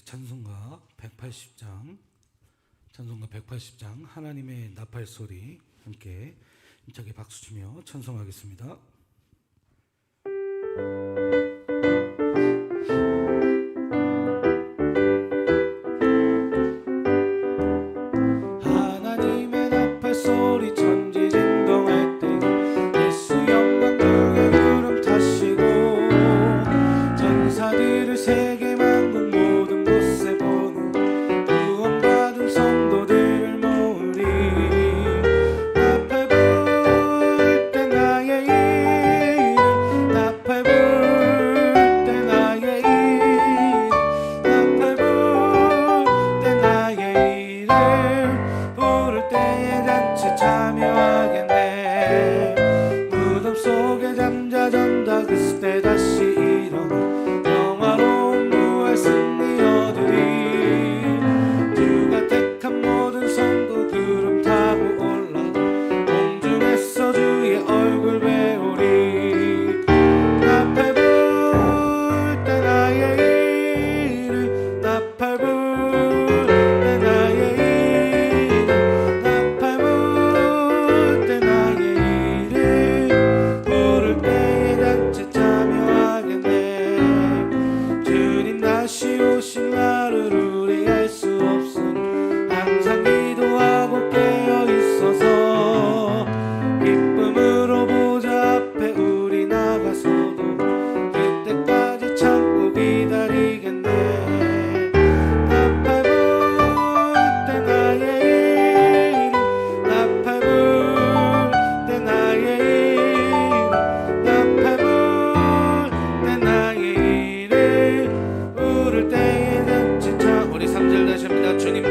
찬송가 180장 하나님의 나팔 소리 함께 힘차게 박수치며 찬송하겠습니다. 하나님의 나팔 소리 천지진동할 때 예수 영광 크게 구름 타시고 전사들을 세계 만국 모든 곳에 보는 구원받은 성도들을 모으리. 나팔 불 때 나의 이름 나팔 불 때 나의 이름 나팔 불 때 나의 이름 부를 때에 잔치 참여하겠네. 무덤 속에 잠자전다 그때 다시 일어나 영화로운 부활 승리 얻으리. 주가 택한 모든 성도 구름 타고 올라가 공중에서 주의 얼굴 배우리. 나팔 불 때 나의 이름 나팔 불 때 나의 이름 나팔 불 때 나의 이름 부를 때에 잔치 참여하겠네. 주님 다시 오신 날을 우리 알 수 없으니 항상 기도하고 깨어 있어서 기쁨으로 보좌 앞에 우리 나가서도 그때까지 참고 기다리겠네. 나팔 불 때 나의 이름 나팔 불 때 나의 이름 나팔 불 때 나의 이름 부를 때에 잔치 참. 우리 3절 다시 합니다. 주님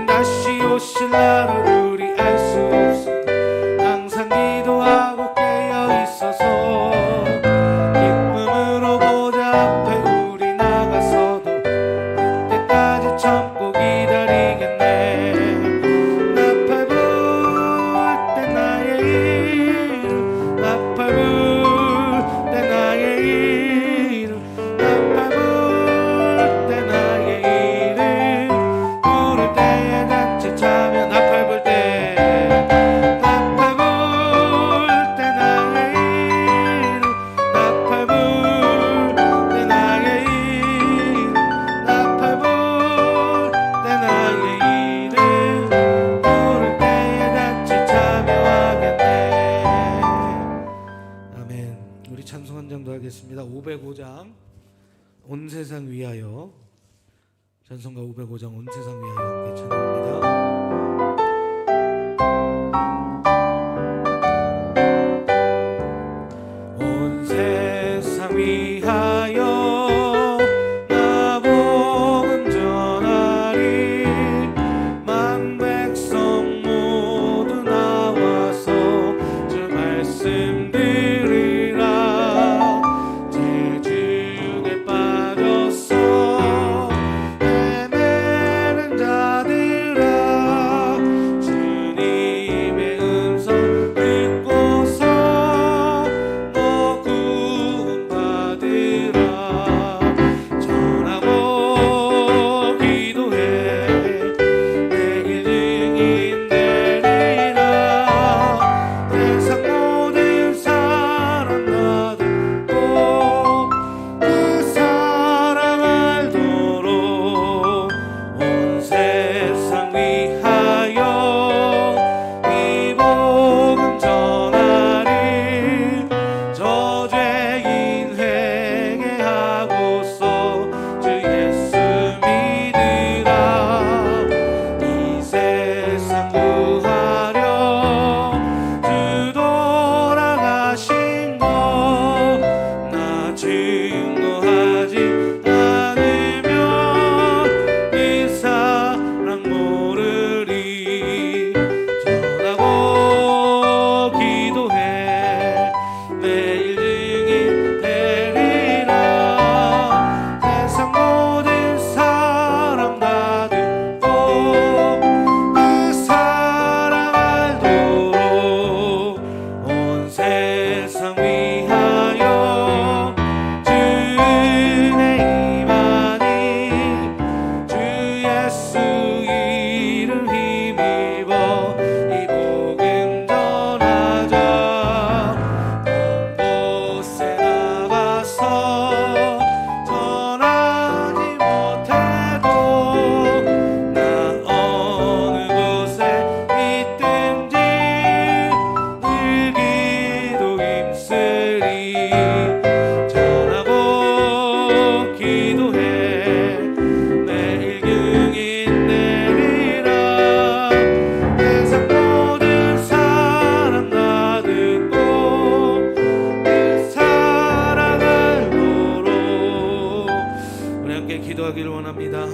다시 오실 날을 우리 알 수 없으니 항상 기도하고 깨어 있어서 기쁨으로 보좌 앞에 우리 나가서도 그때까지 참고 기다리겠네. 나팔 불 때 나의 이름 나팔 불 때 나의 이름 나팔 불 때 나의 이름 부를 때에 잔치 차면 나팔 불 때 나팔 불 때 나의 이름 나팔 불 때 나의 이름 나팔 불 때 나의 이름 부를 때에 잔치 참여하겠네. 아멘. 우리 찬송 한 장도 하겠습니다. 505장 온 세상 위하여. 찬송가 505장 온 세상 위하여 함께 찬양합니다. 온 세상 위하여 나 복음 전하리. 만 백성 모두 나와서 주 말씀 들으라. 재중에 빠졌어 헤매는 자들아 주님의 음성 듣고서 너 구원받으라. 전하고 기도해 내게 증인 되리라. 세상 모든 사람 나 듣고 그 사랑 알도록 온 세상 위하여 이 복음 전하리. 저죄인 회개하고서 주 예수 믿으라. 이 세상 구하려 주 돌아가신 것 나 증거하지 않으면 이 사랑 모르리. 전하고 기도해 매일 증인 되리라. 세상 모든 사람 다 듣고 그 사랑 알도록 온 세상 위하여 주의 임하니.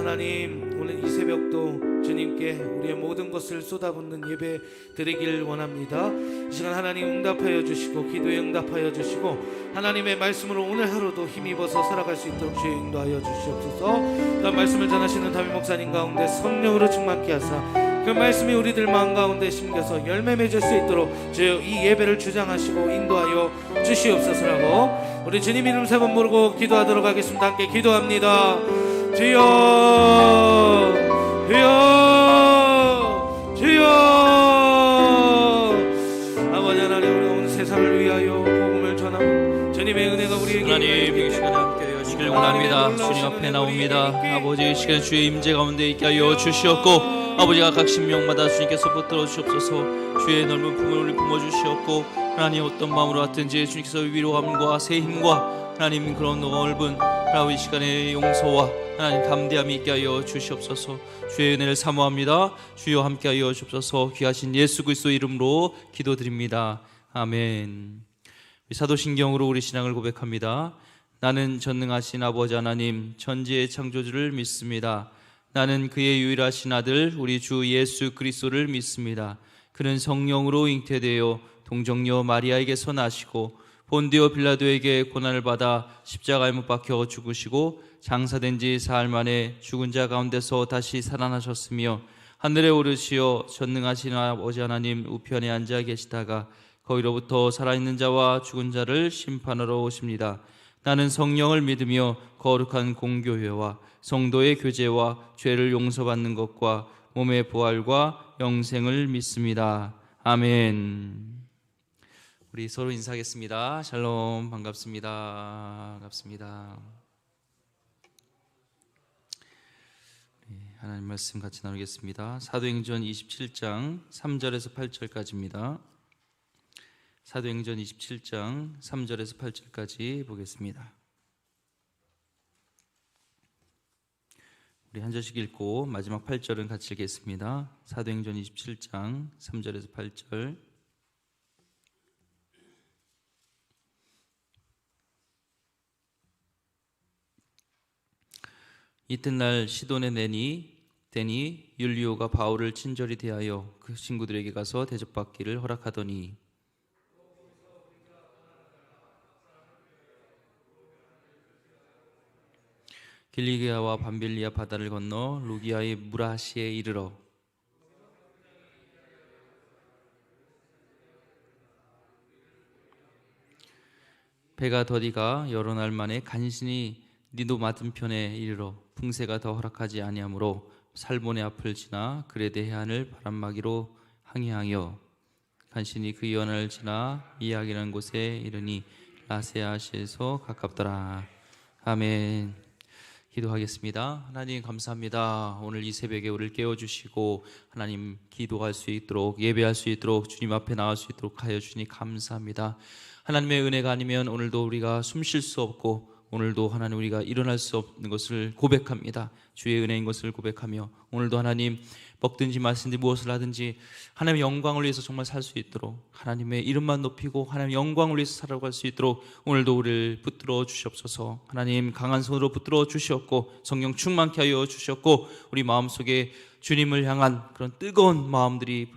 하나님, 오늘 이 새벽도 주님께 우리의 모든 것을 쏟아붓는 예배 드리길 원합니다. 이 시간 하나님 응답하여 주시고 기도에 응답하여 주시고 하나님의 말씀으로 오늘 하루도 힘입어서 살아갈 수 있도록 주의 인도하여 주시옵소서. 또한 말씀을 전하시는 담임 목사님 가운데 성령으로 충만케 하사 그 말씀이 우리들 마음 가운데 심겨서 열매 맺을 수 있도록 주여 이 예배를 주장하시고 인도하여 주시옵소서라고 우리 주님 이름 세 번 모르고 기도하도록 하겠습니다. 함께 기도합니다. 주여 주여 주여. 아버지 하나님, 우리가 온 세상을 위하여 복음을 전하고 주님의 은혜가 우리에게 하나님, 이 시간에 함께하여 주시길 원합니다. 주님 앞에 나옵니다. 아버지, 이 시간 주의 임재 가운데 있게 하여 주시옵고 아버지가 각 신명마다 주님께서 붙들어 주시옵소서. 주의 넓은 품을 우리 품어주시옵고 하나님, 어떤 마음으로 왔든지 주님께서 위로함과 새 힘과 하나님 그런 넓은 하나님 이 시간의 용서와 하나님 담대함이 있게 하여 주시옵소서. 주의 은혜를 사모합니다. 주여 함께하여 주옵소서. 귀하신 예수 그리스도 이름으로 기도드립니다. 아멘. 사도신경으로 우리 신앙을 고백합니다. 나는 전능하신 아버지 하나님 천지의 창조주를 믿습니다. 나는 그의 유일하신 아들 우리 주 예수 그리스도를 믿습니다. 그는 성령으로 잉태되어 동정녀 마리아에게서 나시고 본디오 빌라도에게 고난을 받아 십자가에 못 박혀 죽으시고 장사된 지 사흘 만에 죽은 자 가운데서 다시 살아나셨으며 하늘에 오르시어 전능하신 아버지 하나님 우편에 앉아 계시다가 거기로부터 살아있는 자와 죽은 자를 심판하러 오십니다. 나는 성령을 믿으며 거룩한 공교회와 성도의 교제와 죄를 용서받는 것과 몸의 부활과 영생을 믿습니다. 아멘. 우리 서로 인사하겠습니다. 샬롬. 반갑습니다. 반갑습니다. 하나님 말씀 같이 나누겠습니다. 사도행전 27장 3절에서 8절까지입니다. 사도행전 27장 3절에서 8절까지 보겠습니다. 우리 한 절씩 읽고 마지막 8절은 같이 읽겠습니다. 사도행전 27장 3절에서 8절. 이튿날 시돈에 데니 율리오가 바울을 친절히 대하여 그 친구들에게 가서 대접받기를 허락하더니 길리기아와 밤빌리아 바다를 건너 루기아의 무라시에 이르러 배가 더디가 여러 날 만에 간신히 니도 맞은편에 이르러 풍세가 더 허락하지 아니하므로 살몬의 앞을 지나 그레데 해안을 바람막이로 항해하여 간신히 그 연안을 지나 이악이라는 곳에 이르니 라세아시에서 가깝더라. 아멘. 기도하겠습니다. 하나님 감사합니다. 오늘 이 새벽에 우리를 깨워주시고 하나님 기도할 수 있도록 예배할 수 있도록 주님 앞에 나올 수 있도록 하여 주니 감사합니다. 하나님의 은혜가 아니면 오늘도 우리가 숨 쉴 수 없고 오늘도 하나님 우리가 일어날 수 없는 것을 고백합니다. 주의 은혜인 것을 고백하며 오늘도 하나님 먹든지 마시든지 무엇을 하든지 하나님의 영광을 위해서 정말 살 수 있도록 하나님의 이름만 높이고 하나님의 영광을 위해서 살아갈 수 있도록 오늘도 우리를 붙들어 주시옵소서. 하나님 강한 손으로 붙들어 주시옵고 성령 충만케 하여 주시옵고 우리 마음속에 주님을 향한 그런 뜨거운 마음들이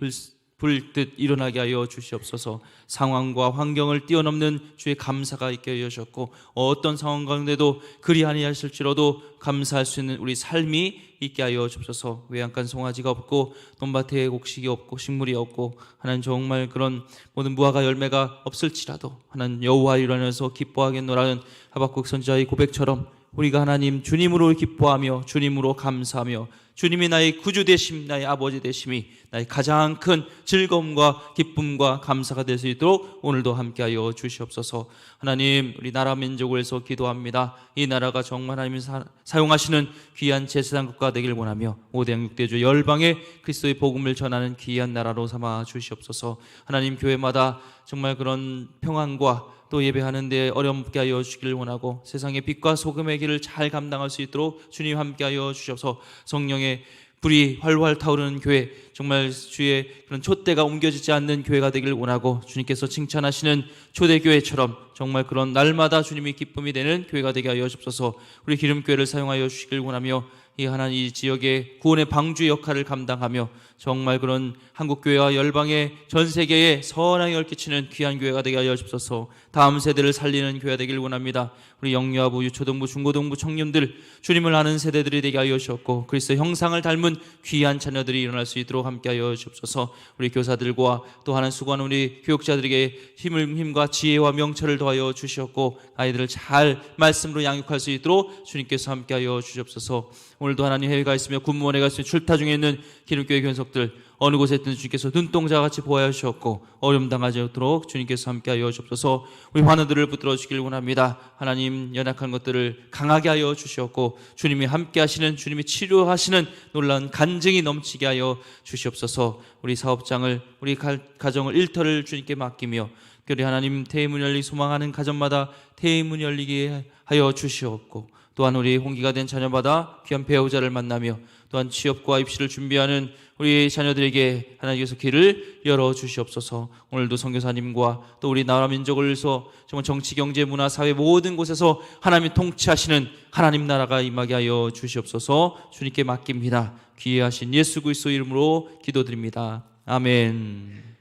불듯 일어나게 하여 주시옵소서. 상황과 환경을 뛰어넘는 주의 감사가 있게 하여 주셨고 어떤 상황 가운데도 그리 아니하실지라도 감사할 수 있는 우리 삶이 있게 하여 주옵소서. 외양간 송아지가 없고 논밭에 곡식이 없고 식물이 없고 하나님 정말 그런 모든 무화과 열매가 없을지라도 하나님 여호와 일어나서 기뻐하겠노라는 하박국 선지자의 고백처럼 우리가 하나님 주님으로 기뻐하며 주님으로 감사하며 주님이 나의 구주 되심 나의 아버지 되심이 나의 가장 큰 즐거움과 기쁨과 감사가 될 수 있도록 오늘도 함께하여 주시옵소서. 하나님 우리 나라 민족을 위해서 기도합니다. 이 나라가 정말 하나님이 사용하시는 귀한 제사장 국가 되길 원하며 5대양 6대주 열방에 그리스도의 복음을 전하는 귀한 나라로 삼아 주시옵소서. 하나님 교회마다 정말 그런 평안과 또 예배하는 데 어려움 없게 하여 주시기를 원하고 세상의 빛과 소금의 길을 잘 감당할 수 있도록 주님 함께 하여 주셔서 성령의 불이 활활 타오르는 교회 정말 주의 그런 촛대가 옮겨지지 않는 교회가 되기를 원하고 주님께서 칭찬하시는 초대교회처럼 정말 그런 날마다 주님이 기쁨이 되는 교회가 되게 하여 주옵소서. 우리 기름교회를 사용하여 주시길 원하며 이 하나님 이 지역의 구원의 방주 역할을 감당하며 정말 그런 한국교회와 열방의 전 세계에 선하게 얽히치는 귀한 교회가 되게 하여 주옵소서. 다음 세대를 살리는 교회가 되길 원합니다. 우리 영유아부, 유초등부, 중고등부 청년들, 주님을 아는 세대들이 되게 하여 주옵고 그리스도 형상을 닮은 귀한 자녀들이 일어날 수 있도록 함께하여 주옵소서. 우리 교사들과 또 하나님 수고하는 우리 교육자들에게 힘과 지혜와 명철을 더하여 주시옵고 아이들을 잘 말씀으로 양육할 수 있도록 주님께서 함께하여 주시옵소서. 오늘도 하나님 해외가 있으며 군무원에 가 있으며 출타 중에 있는 기름교회 견석들 어느 곳에 있든 주님께서 눈동자같이 보호하여 주셨고 어려움 당하지 않도록 주님께서 함께하여 주옵소서. 우리 환우들을 붙들어 주길 원합니다. 하나님 연약한 것들을 강하게 하여 주시옵고 주님이 함께하시는 주님이 치료하시는 놀라운 간증이 넘치게 하여 주시옵소서. 우리 사업장을 우리 가정을 일터를 주님께 맡기며 특별히 하나님 태의문 열리기 소망하는 가정마다 태의문 열리게 하여 주시옵고 또한 우리 홍기가 된 자녀마다 귀한 배우자를 만나며 또한 취업과 입시를 준비하는 우리 자녀들에게 하나님께서 길을 열어주시옵소서. 오늘도 선교사님과 또 우리 나라 민족을 위해서 정말 정치, 경제, 문화, 사회 모든 곳에서 하나님이 통치하시는 하나님 나라가 임하게 하여 주시옵소서. 주님께 맡깁니다. 귀하신 예수 그리스도 이름으로 기도드립니다. 아멘.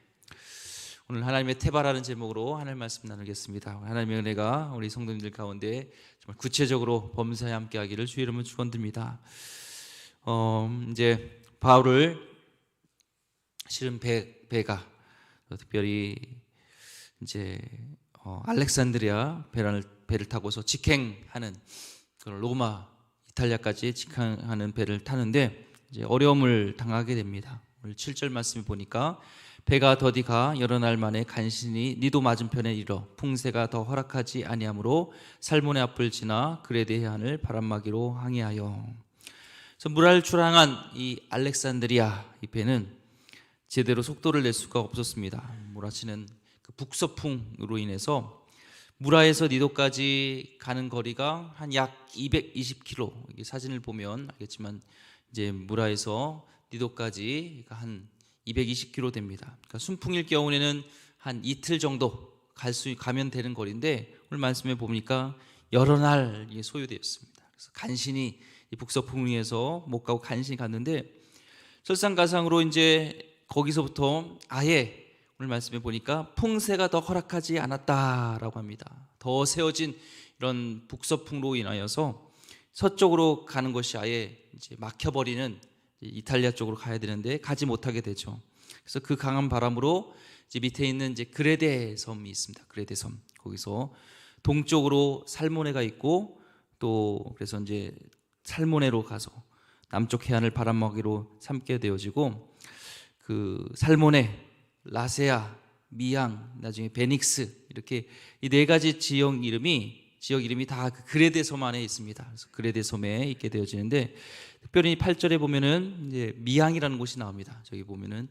오늘 하나님의 태바라는 제목으로 하나님 말씀 나누겠습니다. 하나님의 은혜가 우리 성도님들 가운데 정말 구체적으로 범사에 함께하기를 주의 이름으로 축원드립니다. 이제 바울을 실은 배가 특별히 이제 알렉산드리아 배를 타고서 직행하는 로마 이탈리아까지 직행하는 배를 타는데 이제 어려움을 당하게 됩니다. 오늘 7절 말씀을 보니까 배가 더디가 여러 날 만에 간신히 니도 맞은편에 이르러 풍세가 더 허락하지 아니하므로 살몬의 앞을 지나 그레데 해안을 바람막이로 항해하여. 그래서 물알 출항한 이 알렉산드리아 이 배는 제대로 속도를 낼 수가 없었습니다. 몰아치는 그 북서풍으로 인해서 무라에서 니도까지 가는 거리가 한 약 220km. 이게 사진을 보면 알겠지만 이제 무라에서 니도까지 한 220km 됩니다. 그러니까 순풍일 경우에는 한 이틀 정도 가면 되는 거리인데 오늘 말씀에 보니까 여러 날 소요되었습니다. 그래서 간신히 이 북서풍에서 못 가고 간신히 갔는데 설상가상으로 이제 거기서부터 아예 오늘 말씀에 보니까 풍세가 더 허락하지 않았다라고 합니다. 더 세워진 이런 북서풍로 인하여서 서쪽으로 가는 것이 아예 이제 막혀버리는 이탈리아 쪽으로 가야 되는데 가지 못하게 되죠. 그래서 그 강한 바람으로 이제 밑에 있는 이제 그레데 섬이 있습니다. 그레데 섬. 거기서 동쪽으로 살모네가 있고 또 그래서 이제 살모네로 가서 남쪽 해안을 바람막이로 삼게 되어지고 그 살모네, 라세아, 미양, 나중에 베닉스 이렇게 이 네 가지 지역 이름이 다 그 그레데 섬 안에 있습니다. 그래서 그레데 섬에 있게 되어지는데 특별히 8절에 보면은 이제 미양이라는 곳이 나옵니다. 저기 보면은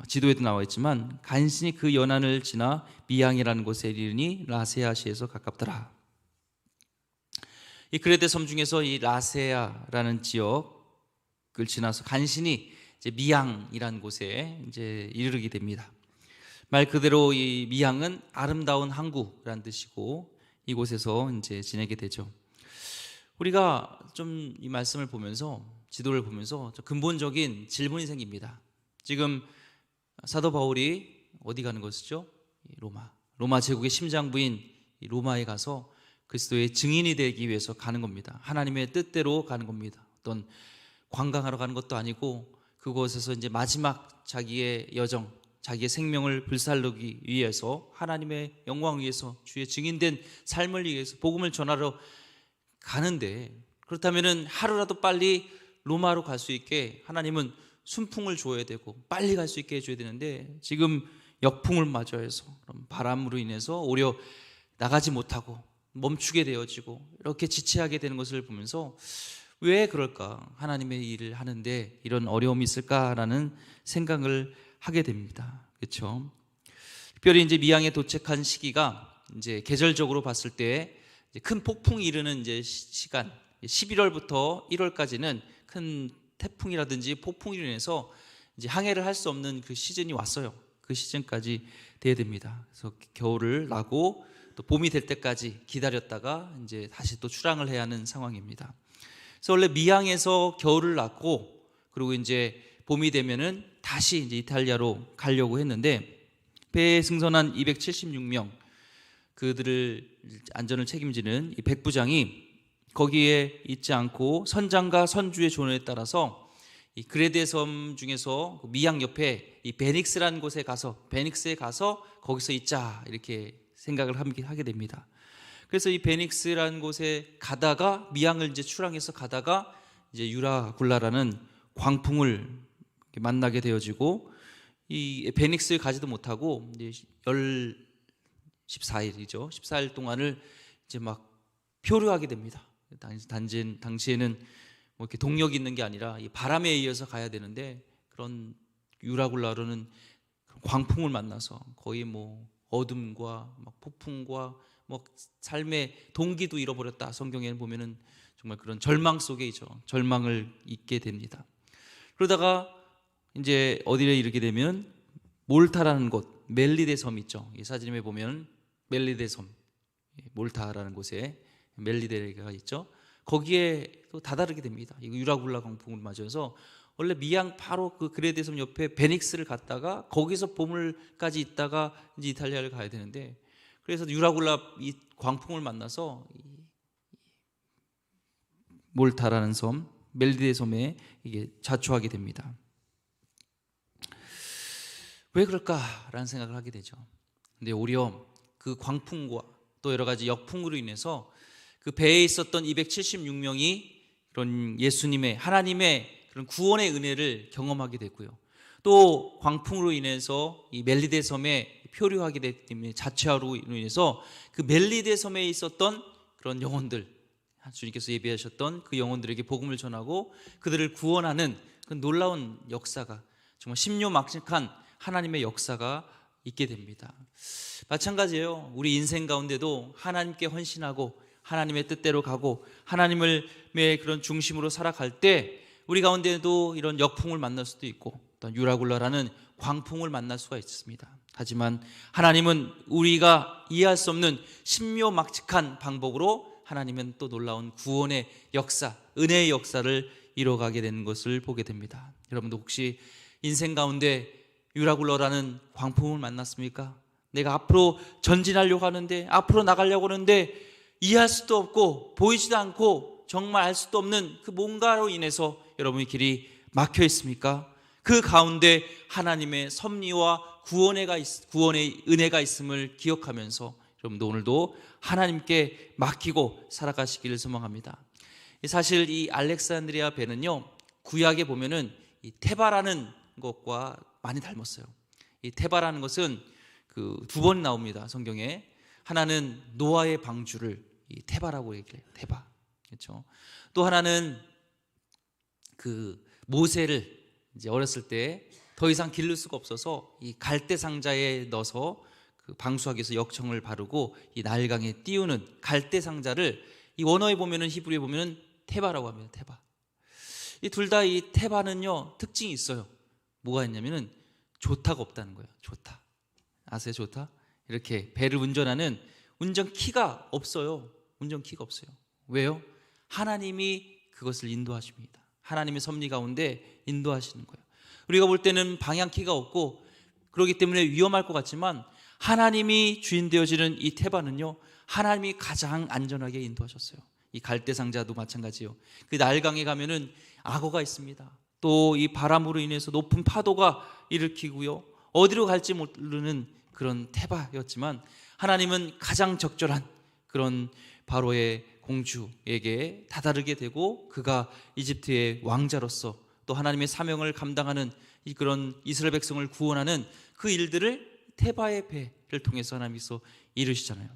지도에도 나와 있지만 간신히 그 연안을 지나 미양이라는 곳에 이르니 라세아시에서 가깝더라. 이 그레데 섬 중에서 이 라세아라는 지역을 지나서 간신히 이제 미양이라는 곳에 이제 이르게 됩니다. 말 그대로 이 미양은 아름다운 항구라는 뜻이고 이곳에서 이제 지내게 되죠. 우리가 좀 이 말씀을 보면서 지도를 보면서 근본적인 질문이 생깁니다. 지금 사도 바울이 어디 가는 것이죠? 로마 제국의 심장부인 로마에 가서 그리스도의 증인이 되기 위해서 가는 겁니다. 하나님의 뜻대로 가는 겁니다. 어떤 관광하러 가는 것도 아니고 그곳에서 이제 마지막 자기의 여정, 자기의 생명을 불살르기 위해서 하나님의 영광을 위해서 주의 증인된 삶을 위해서 복음을 전하러 가는데 그렇다면은 하루라도 빨리 로마로 갈 수 있게 하나님은 순풍을 줘야 되고 빨리 갈 수 있게 해줘야 되는데 지금 역풍을 맞이해서 바람으로 인해서 오히려 나가지 못하고 멈추게 되어지고 이렇게 지체하게 되는 것을 보면서 왜 그럴까? 하나님의 일을 하는데 이런 어려움이 있을까라는 생각을 하게 됩니다. 그렇죠? 특별히 이제 미양에 도착한 시기가 이제 계절적으로 봤을 때 큰 폭풍이 이르는 이제 시간 11월부터 1월까지는 큰 태풍이라든지 폭풍으로 인해서 이제 항해를 할 수 없는 그 시즌이 왔어요. 그 시즌까지 돼야 됩니다. 그래서 겨울을 나고 또 봄이 될 때까지 기다렸다가 이제 다시 또 출항을 해야 하는 상황입니다. 그래서 원래 미양에서 겨울을 났고 그리고 이제 봄이 되면은 다시 이제 이탈리아로 가려고 했는데 배에 승선한 276명 그들을 안전을 책임지는 이 백부장이 거기에 있지 않고 선장과 선주의 조언에 따라서 이 그레데 섬 중에서 미양 옆에 이 베닉스라는 곳에 가서 베닉스에 가서 거기서 있자 이렇게 생각을 하게 됩니다. 그래서 이 베닉스라는 곳에 가다가 미양을 이제 출항해서 가다가 이제 유라굴라라는 광풍을 만나게 되어지고 이 베닉스에 가지도 못하고 이제 14일이죠. 14일 동안을 이제 막 표류하게 됩니다. 당시에는 뭐 이렇게 동력이 있는 게 아니라 이 바람에 의해서 가야 되는데 그런 유라굴라로는 광풍을 만나서 거의 뭐 어둠과 막 폭풍과 뭐 삶의 동기도 잃어버렸다. 성경에는 보면은 정말 그런 절망 속에이죠. 절망을 잊게 됩니다. 그러다가 이제 어디에 이르게 되면 몰타라는 곳, 멜리데 섬 있죠. 이 사진에 보면 멜리데 섬, 몰타라는 곳에 멜리데가 있죠. 거기에 또 다다르게 됩니다. 이거 유라굴라 광풍을 맞아서 원래 미양 바로 그 그레데 섬 옆에 베닉스를 갔다가 거기서 보물까지 있다가 이제 이탈리아를 가야 되는데 그래서 유라굴라 이 광풍을 만나서 몰타라는 섬, 멜리데 섬에 이게 자초하게 됩니다. 왜 그럴까라는 생각을 하게 되죠. 근데 오히려 그 광풍과 또 여러 가지 역풍으로 인해서 그 배에 있었던 276명이 그런 예수님의 하나님의 그런 구원의 은혜를 경험하게 됐고요. 또 광풍으로 인해서 이 멜리데 섬에 표류하게 됐기 때문에 자취하로 인해서 그 멜리데 섬에 있었던 그런 영혼들, 주님께서 예비하셨던 그 영혼들에게 복음을 전하고 그들을 구원하는 그 놀라운 역사가 정말 심요막측한 하나님의 역사가 있게 됩니다. 마찬가지예요. 우리 인생 가운데도 하나님께 헌신하고 하나님의 뜻대로 가고 하나님의 그런 중심으로 살아갈 때 우리 가운데도 이런 역풍을 만날 수도 있고 또 유라굴라라는 광풍을 만날 수가 있습니다. 하지만 하나님은 우리가 이해할 수 없는 신묘막측한 방법으로 하나님은 또 놀라운 구원의 역사, 은혜의 역사를 이뤄가게 되는 것을 보게 됩니다. 여러분도 혹시 인생 가운데 유라굴라라는 광풍을 만났습니까? 내가 앞으로 전진하려고 하는데 앞으로 나가려고 하는데 이해할 수도 없고 보이지도 않고 정말 알 수도 없는 그 뭔가로 인해서 여러분의 길이 막혀 있습니까? 그 가운데 하나님의 섭리와 구원의 은혜가 있음을 기억하면서 여러분도 오늘도 하나님께 맡기고 살아가시기를 소망합니다. 사실 이 알렉산드리아 배는요 구약에 보면은 이 테바라는 것과 많이 닮았어요. 이 테바라는 것은 그 두 번 나옵니다. 성경에. 하나는 노아의 방주를 이 테바라고 얘기해요. 테바. 그렇죠. 또 하나는 그 모세를 이제 어렸을 때 더 이상 기를 수가 없어서 이 갈대 상자에 넣어서 그 방수하기 위해서 역청을 바르고 이 나일강에 띄우는 갈대 상자를 이 원어에 보면은 히브리에 보면은 테바라고 합니다. 테바. 이 둘 다 이 테바는요 특징이 있어요. 뭐가 있냐면은 조타가 없다는 거예요. 조타. 아세요? 조타? 이렇게 배를 운전하는 운전키가 없어요. 운전키가 없어요. 왜요? 하나님이 그것을 인도하십니다. 하나님의 섭리 가운데 인도하시는 거예요. 우리가 볼 때는 방향키가 없고 그렇기 때문에 위험할 것 같지만 하나님이 주인 되어지는 이 테바는요 하나님이 가장 안전하게 인도하셨어요. 이 갈대상자도 마찬가지예요. 그 나일강에 가면은 악어가 있습니다. 또 이 바람으로 인해서 높은 파도가 일으키고요 어디로 갈지 모르는 그런 테바였지만 하나님은 가장 적절한 그런 바로의 공주에게 다다르게 되고 그가 이집트의 왕자로서 또 하나님의 사명을 감당하는 이 그런 이스라엘 백성을 구원하는 그 일들을 테바의 배를 통해서 하나님께서 이루시잖아요.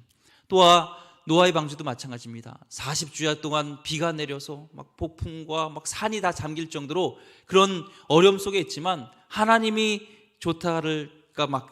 또한 노아의 방주도 마찬가지입니다. 40주야 동안 비가 내려서 막 폭풍과 막 산이 다 잠길 정도로 그런 어려움 속에 있지만 하나님이 조타를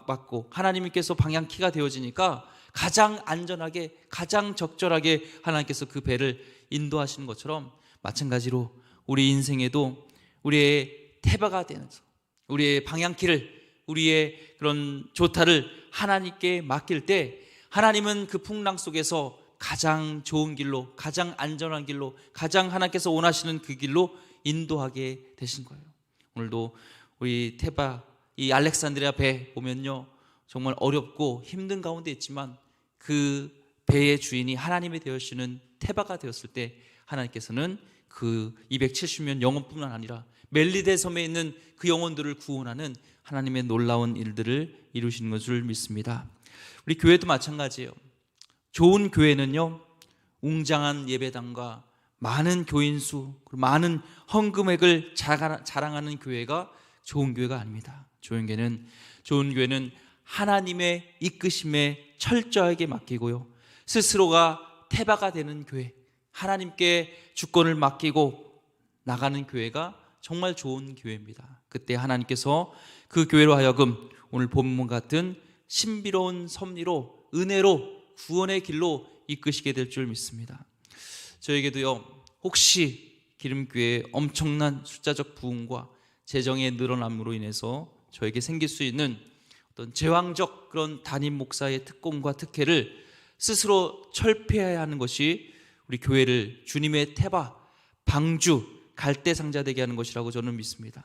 막고 하나님께서 방향키가 되어지니까 가장 안전하게 가장 적절하게 하나님께서 그 배를 인도하시는 것처럼 마찬가지로 우리 인생에도 우리의 테바가 되면서 우리의 방향키를 우리의 그런 조타를 하나님께 맡길 때 하나님은 그 풍랑 속에서 가장 좋은 길로, 가장 안전한 길로, 가장 하나님께서 원하시는 그 길로 인도하게 되신 거예요. 오늘도 우리 테바, 이 알렉산드리아 배 보면요, 정말 어렵고 힘든 가운데 있지만 그 배의 주인이 하나님이 되어주시는 테바가 되었을 때 하나님께서는 그 270년 영혼뿐만 아니라 멜리데 섬에 있는 그 영혼들을 구원하는 하나님의 놀라운 일들을 이루시는 것을 믿습니다. 우리 교회도 마찬가지예요. 좋은 교회는요, 웅장한 예배당과 많은 교인 수, 많은 헌금액을 자랑하는 교회가 좋은 교회가 아닙니다. 좋은 교회는 하나님의 이끄심에 철저하게 맡기고요, 스스로가 테바가 되는 교회, 하나님께 주권을 맡기고 나가는 교회가 정말 좋은 교회입니다. 그때 하나님께서 그 교회로 하여금 오늘 본문 같은 신비로운 섭리로, 은혜로, 구원의 길로 이끄시게 될 줄 믿습니다. 저에게도요, 혹시 기름교회의 엄청난 숫자적 부흥과 재정의 늘어남으로 인해서 저에게 생길 수 있는 어떤 제왕적 그런 담임 목사의 특권과 특혜를 스스로 철폐해야 하는 것이 우리 교회를 주님의 테바, 방주, 갈대상자 되게 하는 것이라고 저는 믿습니다.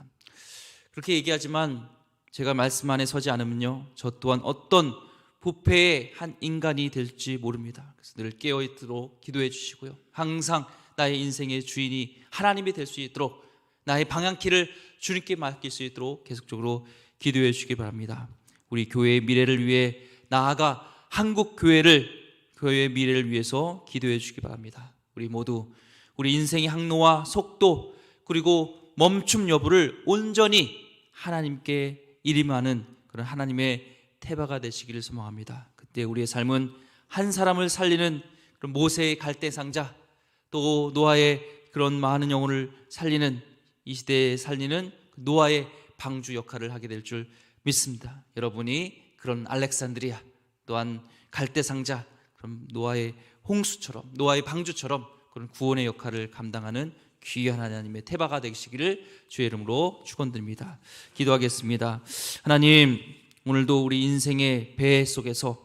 그렇게 얘기하지만 제가 말씀 안에 서지 않으면요, 저 또한 어떤 부패의 한 인간이 될지 모릅니다. 그래서 늘 깨어있도록 기도해 주시고요, 항상 나의 인생의 주인이 하나님이 될 수 있도록, 나의 방향키를 주님께 맡길 수 있도록 계속적으로 기도해 주시기 바랍니다. 우리 교회의 미래를 위해, 나아가 한국 교회의 미래를 위해서 기도해 주시기 바랍니다. 우리 모두 우리 인생의 항로와 속도, 그리고 멈춤 여부를 온전히 하나님께 일임하는 그런 하나님의 테바가 되시기를 소망합니다. 그때 우리의 삶은 한 사람을 살리는 그런 모세의 갈대상자, 또 노아의 그런 많은 영혼을 살리는, 이 시대에 살리는 노아의 방주 역할을 하게 될 줄 믿습니다. 여러분이 그런 알렉산드리아, 또한 갈대상자, 그럼 노아의 홍수처럼, 노아의 방주처럼 그런 구원의 역할을 감당하는 귀한 하나님의 테바가 되시기를 주의 이름으로 축원드립니다. 기도하겠습니다. 하나님, 오늘도 우리 인생의 배 속에서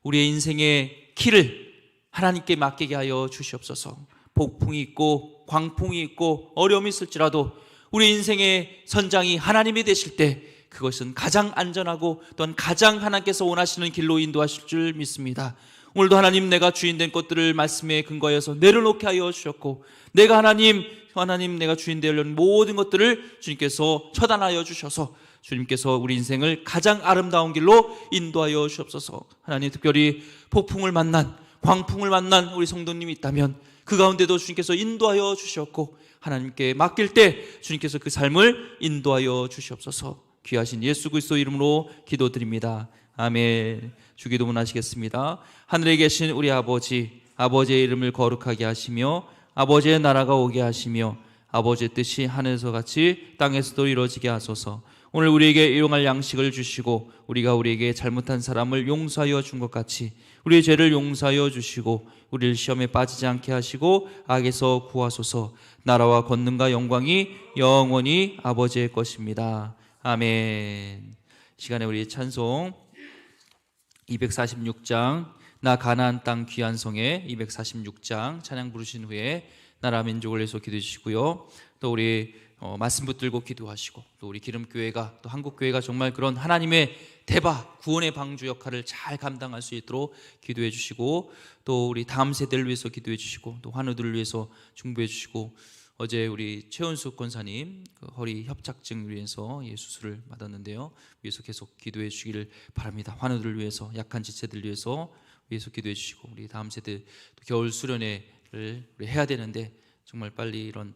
우리의 인생의 키를 하나님께 맡기게 하여 주시옵소서. 폭풍이 있고 광풍이 있고 어려움이 있을지라도 우리 인생의 선장이 하나님이 되실 때 그것은 가장 안전하고 또한 가장 하나님께서 원하시는 길로 인도하실 줄 믿습니다. 오늘도 하나님, 내가 주인된 것들을 말씀에 근거하여서 내려놓게 하여 주셨고, 내가 하나님 내가 주인 되려는 모든 것들을 주님께서 처단하여 주셔서 주님께서 우리 인생을 가장 아름다운 길로 인도하여 주옵소서. 하나님, 특별히 폭풍을 만난, 광풍을 만난 우리 성도님이 있다면 그 가운데도 주님께서 인도하여 주셨고, 하나님께 맡길 때 주님께서 그 삶을 인도하여 주시옵소서. 귀하신 예수 그리스도 이름으로 기도드립니다. 아멘. 주기도문 하시겠습니다. 하늘에 계신 우리 아버지, 아버지의 이름을 거룩하게 하시며 아버지의 나라가 오게 하시며 아버지의 뜻이 하늘에서 같이 땅에서도 이루어지게 하소서. 오늘 우리에게 일용할 양식을 주시고 우리가 우리에게 잘못한 사람을 용서하여 준 것 같이 우리의 죄를 용서하여 주시고 우리를 시험에 빠지지 않게 하시고 악에서 구하소서. 나라와 권능과 영광이 영원히 아버지의 것입니다. 아멘. 시간에 우리 찬송 246장 나 가나안 땅 귀한 성에 246장 찬양 부르신 후에 나라 민족을 위해서 기도해 주시고요. 또 우리 말씀 붙들고 기도하시고, 또 우리 기름교회가, 또 한국교회가 정말 그런 하나님의 대박 구원의 방주 역할을 잘 감당할 수 있도록 기도해 주시고, 또 우리 다음 세대를 위해서 기도해 주시고, 또 환우들을 위해서 중보해 주시고, 어제 우리 최은숙 권사님 그 허리 협착증 위해서 수술을 받았는데요, 위해서 계속 기도해 주시기를 바랍니다. 환우들을 위해서, 약한 지체들 위해서 기도해 주시고, 우리 다음 세대 겨울 수련회를 우리 해야 되는데 정말 빨리 이런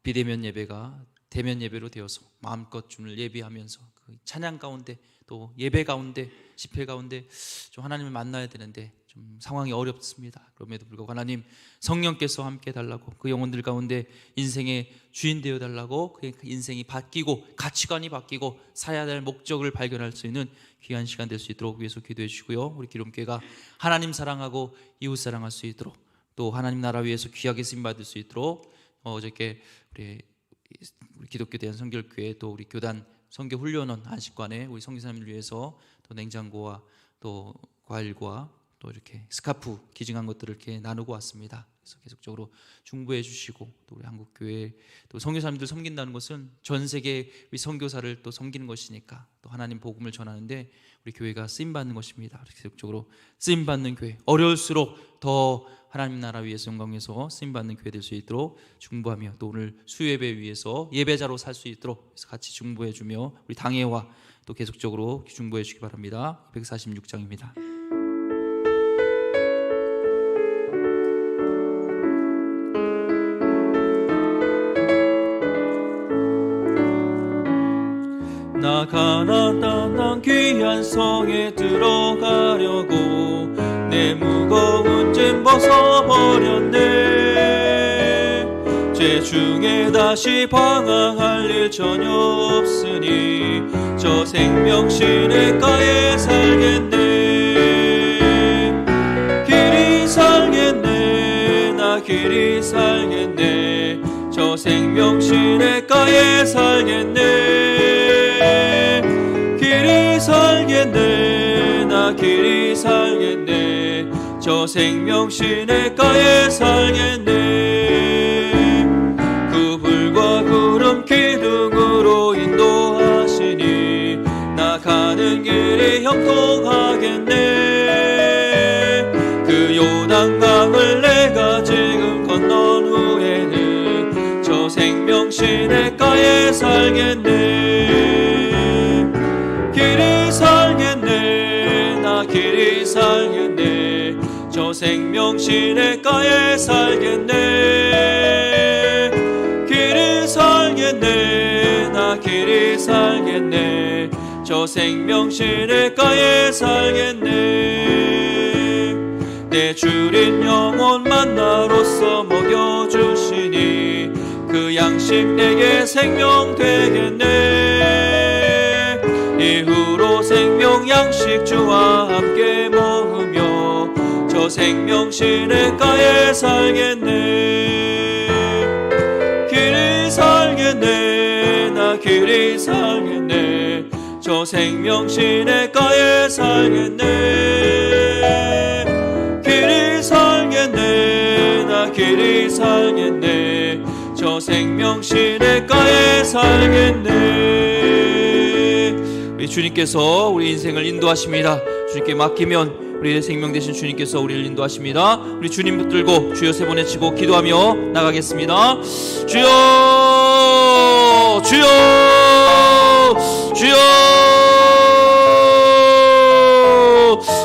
비대면 예배가 대면 예배로 되어서 마음껏 주님을 예배하면서 그 찬양 가운데 또 예배 가운데 집회 가운데 좀 하나님을 만나야 되는데 좀 상황이 어렵습니다. 그럼에도 불구하고 하나님 성령께서 함께 달라고, 그 영혼들 가운데 인생의 주인 되어 달라고, 그 인생이 바뀌고 가치관이 바뀌고 살아야 될 목적을 발견할 수 있는 귀한 시간 될 수 있도록 위해서 기도해 주시고요. 우리 기름교회가 하나님 사랑하고 이웃 사랑할 수 있도록, 또 하나님 나라 위해서 귀하게 쓰임 받을 수 있도록 어저께 우리 기독교 대한성결교회 또 우리 교단 성교 훈련원 안식관에 우리 성교사님을 위해서 또 냉장고와 또 과일과 또 이렇게 스카프 기증한 것들을 이렇게 나누고 왔습니다. 그래서 계속적으로 중보해 주시고, 또 우리 한국 교회 또 선교사님들 섬긴다는 것은 전 세계 우리 선교사를 또 섬기는 것이니까, 또 하나님 복음을 전하는데 우리 교회가 쓰임 받는 것입니다. 계속적으로 쓰임 받는 교회, 어려울수록 더 하나님 나라 위해서 영광에서 쓰임 받는 교회 될 수 있도록 중보하며, 또 오늘 수예배 위해서 예배자로 살 수 있도록 같이 중보해 주며 우리 당회와 또 계속적으로 중보해 주시기 바랍니다. 146장입니다. 나 가나안 귀한 성에 들어가려고 내 무거운 짐 벗어버렸네. 죄 중에 다시 방황할 일 전혀 없으니 저 생명 시냇가에 살겠네. 길이 살겠네. 나 길이 살겠네. 저 생명 시냇가에 살겠네. 길이 살겠네. 나 길이 살겠네. 저 생명 시냇가에 살겠네. 그 불과 구름 기둥으로 인도하시니 나 가는 길이 형통하겠네. 그 요단강을 내가 지금 건넌 후에는 저 생명 시냇가에 살겠네. 길이 살겠네. 나 길이 살겠네. 저 생명 시냇가에 살겠네. 길이 살겠네. 나 길이 살겠네. 저 생명 시냇가에 살겠네. 내 주린 영혼 만나로서 먹여주시니 그 양식 내게 생명 되겠네. 이후로 생명 양식 주와 함께 먹으며 저 생명 시냇가에 살겠네. 길이 살겠네. 나 길이 살겠네. 저 생명 시냇가에 살겠네. 길이 살겠네. 나 길이 살겠네. 저 생명 시냇가에 살겠네. 우리 주님께서 우리 인생을 인도하십니다. 주님께 맡기면 우리의 생명 되신 주님께서 우리를 인도하십니다. 우리 주님 붙들고 주여 세 번 외치고 기도하며 나가겠습니다. 주여, 주여, 주여.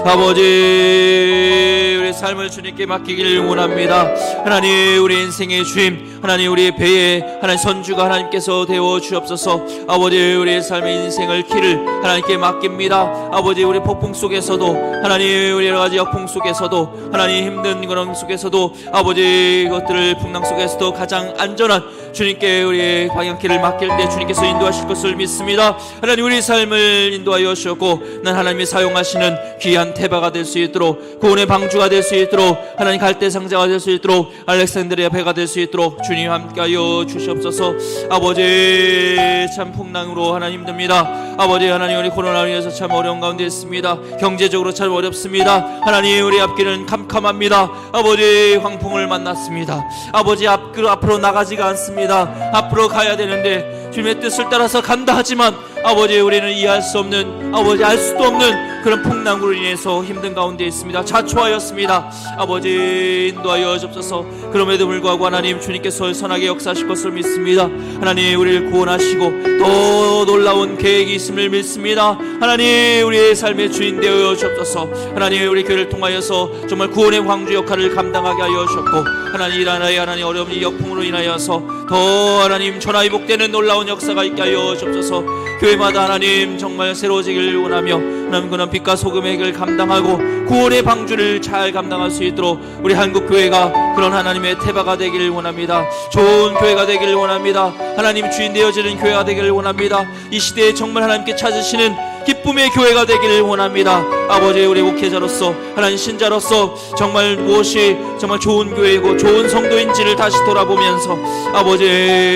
아버지, 우리 삶을 주님께 맡기기를 원합니다. 하나님, 우리 인생의 주임, 하나님 우리의 배에 하나님 선주가 하나님께서 되어 주옵소서. 아버지, 우리의 삶의 인생을 길을 하나님께 맡깁니다. 아버지, 우리 폭풍 속에서도 하나님, 우리 여러 가지 역풍 속에서도 하나님 힘든 그런 속에서도 아버지, 이것들을 풍랑 속에서도 가장 안전한 주님께 우리의 방향길을 맡길 때 주님께서 인도하실 것을 믿습니다. 하나님, 우리 삶을 인도하여 주셨고 난 하나님이 사용하시는 귀한 태바가 될 수 있도록, 구원의 방주가 될 수 있도록, 하나님 갈대 상자가 될 수 있도록, 알렉산드리아 배가 될 수 있도록 주님 함께하여 주시옵소서. 아버지, 참 풍랑으로 하나님 힘듭니다. 아버지, 하나님 우리 코로나로 인해서 참 어려운 가운데 있습니다. 경제적으로 참 어렵습니다. 하나님, 우리 앞길은 캄캄합니다. 아버지, 황풍을 만났습니다. 아버지, 앞으로 나가지가 않습니다. 앞으로 가야 되는데 주님의 뜻을 따라서 간다 하지만 아버지, 우리는 이해할 수 없는, 아버지, 알 수도 없는 그런 풍랑으로 인해서 힘든 가운데 있습니다. 자초하였습니다. 아버지, 인도하여 주옵소서. 그럼에도 불구하고 하나님 주님께서 선하게 역사하실 것을 믿습니다. 하나님, 우리를 구원하시고 더 놀라운 계획이 있음을 믿습니다. 하나님, 우리의 삶의 주인 되어 주옵소서. 하나님, 우리 교회를 통하여서 정말 구원의 황주 역할을 감당하게 하여 주셨고, 하나님, 이 나라의 하나님 어려운 이 역풍으로 인하여서 더 하나님 전화위복되는 놀라운 역사가 있게 하여 주옵소서. 교회마다 하나님 정말 새로워지길 원하며 하나님 그런 빛과 소금의 길을 감당하고 구원의 방주를 잘 감당할 수 있도록 우리 한국교회가 그런 하나님의 태바가 되기를 원합니다. 좋은 교회가 되기를 원합니다. 하나님 주인 되어지는 교회가 되기를 원합니다. 이 시대에 정말 하나님께 찾으시는 기쁨의 교회가 되기를 원합니다. 아버지, 우리 목회자로서 하나님 신자로서 정말 무엇이 정말 좋은 교회이고 좋은 성도인지를 다시 돌아보면서 아버지,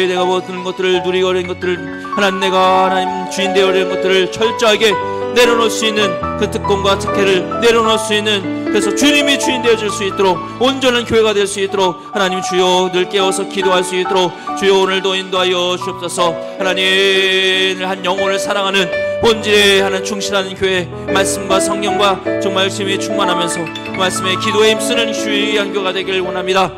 내가 모든 것들을 누리고 어린 것들을 하나님, 내가 하나님 주인 되어 어린 것들을 철저하게 내려놓을 수 있는 그 특권과 특혜를 내려놓을 수 있는, 그래서 주님이 주인 되어줄 수 있도록 온전한 교회가 될 수 있도록 하나님 주여 늘 깨워서 기도할 수 있도록 주여 오늘도 인도하여 주옵소서. 하나님 한 영혼을 사랑하는 본질에 하는 충실한 교회, 말씀과 성령과 정말 열심히 충만하면서 말씀에 기도에 힘쓰는 귀한 교회가 되길 원합니다.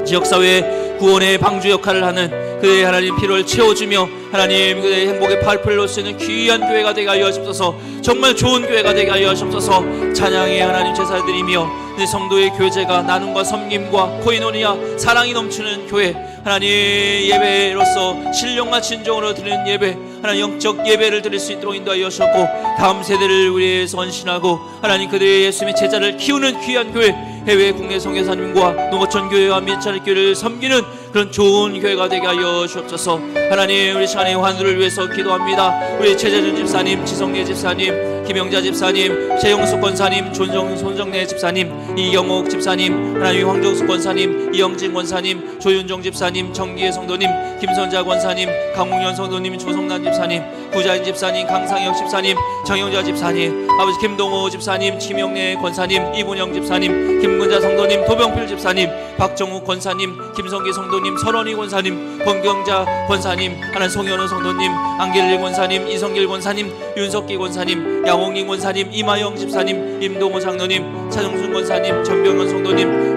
지역사회 구원의 방주 역할을 하는 그의 하나님 피로를 채워주며 하나님 그의 행복의 팔풀을 놓을 수 있는 귀한 교회가 되게 하여 주옵소서. 정말 좋은 교회가 되게 하여 주옵소서. 찬양의 하나님 제사드리며 내 성도의 교제가 나눔과 섬김과 코이노니아 사랑이 넘치는 교회, 하나님 예배로서 신령과 진정으로 드리는 예배, 하나님 영적 예배를 드릴 수 있도록 인도하여 주셨고 다음 세대를 위해서 헌신하고 하나님 그들의 예수님의 제자를 키우는 귀한 교회, 해외 국내 선교사님과 농어촌 교회와 민찬의 교회를 섬기는 그런 좋은 교회가 되게 하여 주옵소서. 하나님 우리 시간의 환우를 위해서 기도합니다. 우리 최재준 집사님, 지성례 집사님, 김영자 집사님, 최영숙 권사님, 손정래 집사님, 이경옥 집사님, 하나님 황정숙 권사님, 이영진 권사님, 조윤정 집사님, 정기혜 성도님, 김선자 권사님, 강웅현 성도님, 조성난 집사님, 구자인 집사님, 강상혁 집사님, 정영자 집사님, 아버지 김동호 집사님, 김영래 권사님, 이분영 집사님, 김근자 성도님, 도병필 집사님, 박정욱 권사님, 김성기 성도님, 설원희 권사님, 권경자 권사님, 하나님 송현우 성도님, 안길리 권사님, 이성길 권사님, 윤석기 권사님, 양홍림 권사님, 이마영 집사님, 임동호 장로님, 차정순 권사님, 전병현 성도님,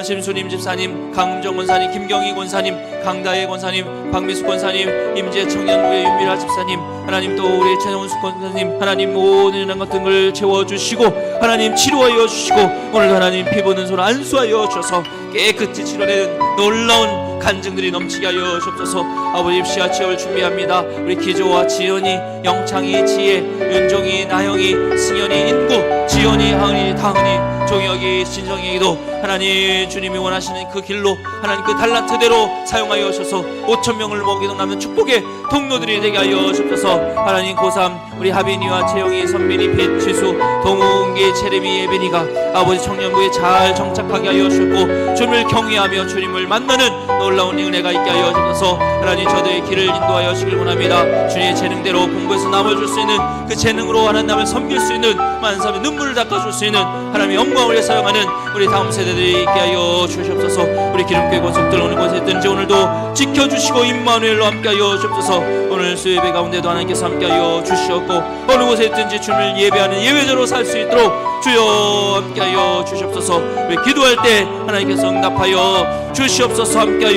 심수님 집사님, 강음정 권사님, 김경희 권사님, 강다혜 권사님, 박미숙 권사님, 임재 청년부의 윤미라 집사님, 하나님 또 우리 최정숙 권사님, 하나님 모든 이런 것들을 채워주시고 하나님 치료하여 주시고 오늘도 하나님 피부는 손 안수하여 주셔서 깨끗이 치료되는 놀라운 간증들이 넘치게 하여 주옵소서. 아버지 입시와 취업을 준비합니다. 우리 기조와 지연이, 영창이, 지혜, 윤종이, 나영이, 승현이, 인구, 지연이, 하은이, 다은이, 종혁이, 진정이도 하나님 주님이 원하시는 그 길로 하나님 그 달란트대로 사용하여 주셔서 5,000명을 먹이도록 남는 축복의 통로들이 되게 하여 주옵소서. 하나님 고3 우리 하빈이와 채영이, 선민이, 빛, 지수, 동웅기, 체림이, 예빈이가 아버지 청년부에 잘 정착하게 하여 주셨고 주님을 경외하며 주님을 만나는 놀라운 은혜가 있게 하여 주셔서 하나님 저들의 길을 인도하여 주길 원합니다. 주님의 재능대로 공부해서 남을 줄 수 있는 그 재능으로 하나님 남을 섬길 수 있는 많은 사람의 눈물을 닦아줄 수 있는 하나님의 영광을 사용하는 우리 다음 세대들이 있게 하여 주시옵소서. 우리 기름교회 권속들 어느 곳에 있든지 오늘도 지켜주시고 임마누엘로 함께하여 주옵소서. 오늘 수예배 가운데도 하나님께서 함께하여 주시옵고 어느 곳에 있든지 주님을 예배하는 예배자로 살 수 있도록 주여 함께하여 주시옵소서. 우리 기도할 때 하나님께서 응답하여 주시옵소서. 함께하여